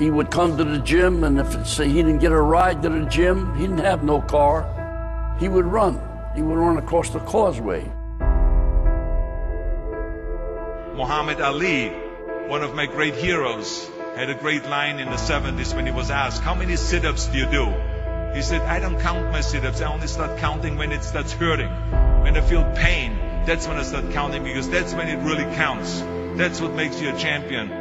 He would come to the gym, and if say he didn't get a ride to the gym, he didn't have no car, he would run. He would run across the causeway. Muhammad Ali, one of my great heroes, had a great line in the 70s when he was asked, how many sit-ups do you do? He said, I don't count my sit-ups. I only start counting when it starts hurting. When I feel pain, that's when I start counting, because that's when it really counts. That's what makes you a champion.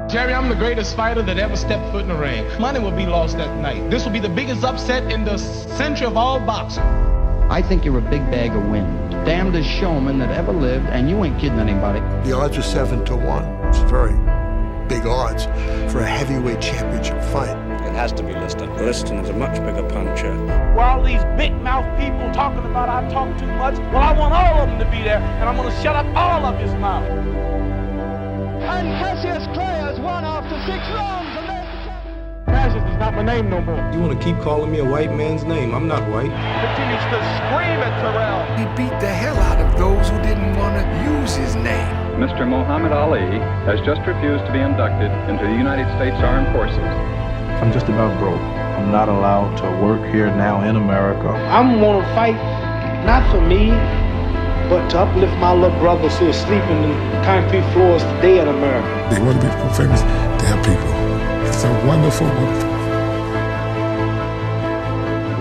Jerry, I'm the greatest fighter that ever stepped foot in the ring. Money will be lost that night. This will be the biggest upset in the century of all boxing. I think you're a big bag of wind. Damnedest showman that ever lived, and you ain't kidding anybody. The odds are 7-1. It's very big odds for a heavyweight championship fight. It has to be Liston. Liston is a much bigger puncher. Well, all these big-mouth people talking about I talk too much, well, I want all of them to be there, and I'm going to shut up all of his mouth. And Cassius Clay has won after 6 rounds. Cassius is not my name no more. You want to keep calling me a white man's name? I'm not white. Continues to scream at Terrell. He beat the hell out of those who didn't want to use his name. Mr. Muhammad Ali has just refused to be inducted into the United States Armed Forces. I'm just about broke. I'm not allowed to work here now in America. I'm going to fight not for me, but to uplift my little brothers who are sleeping in concrete floors today in America. They want to be famous. They have people. It's a wonderful, wonderful.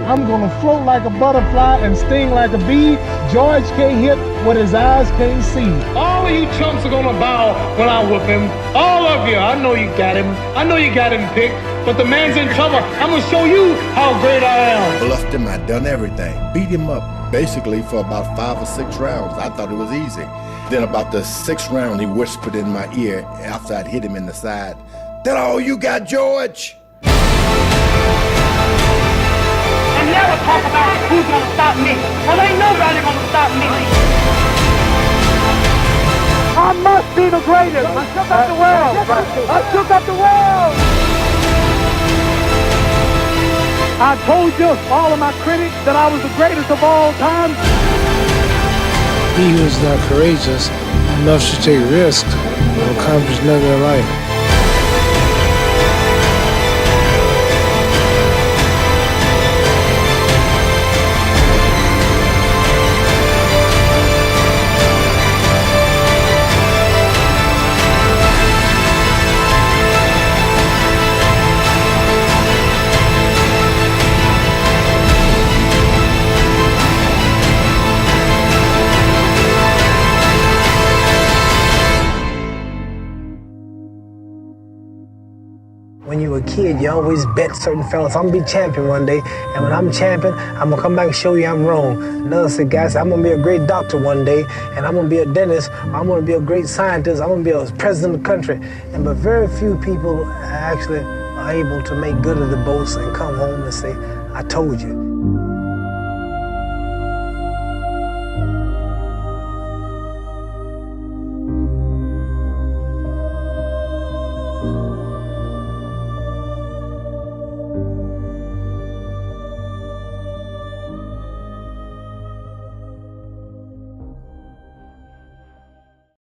I'm gonna float like a butterfly and sting like a bee. George can't hit what his eyes can't see. All of you chumps are gonna bow when I whoop him. All of you. I know you got him. I know you got him picked. But the man's in trouble. I'm gonna show you how great I am. Bluffed him. I done everything. Beat him up basically for about 5 or 6 rounds. I thought it was easy. Then about the 6th round, he whispered in my ear after I'd hit him in the side, "That all you got, George?" And never talk about who's gonna stop me. Well, ain't nobody gonna stop me. I must be the greatest. I shook up the world. I shook up the world. I told you, all of my critics, that I was the greatest of all time. He who is not courageous enough to take risks will accomplish nothing in life. When you were a kid, you always bet certain fellas, I'm gonna be champion one day, and when I'm champion, I'm gonna come back and show you I'm wrong. Another said, guys, I'm gonna be a great doctor one day, and I'm gonna be a dentist, I'm gonna be a great scientist, I'm gonna be a president of the country. But very few people actually are able to make good of the boast and come home and say, I told you.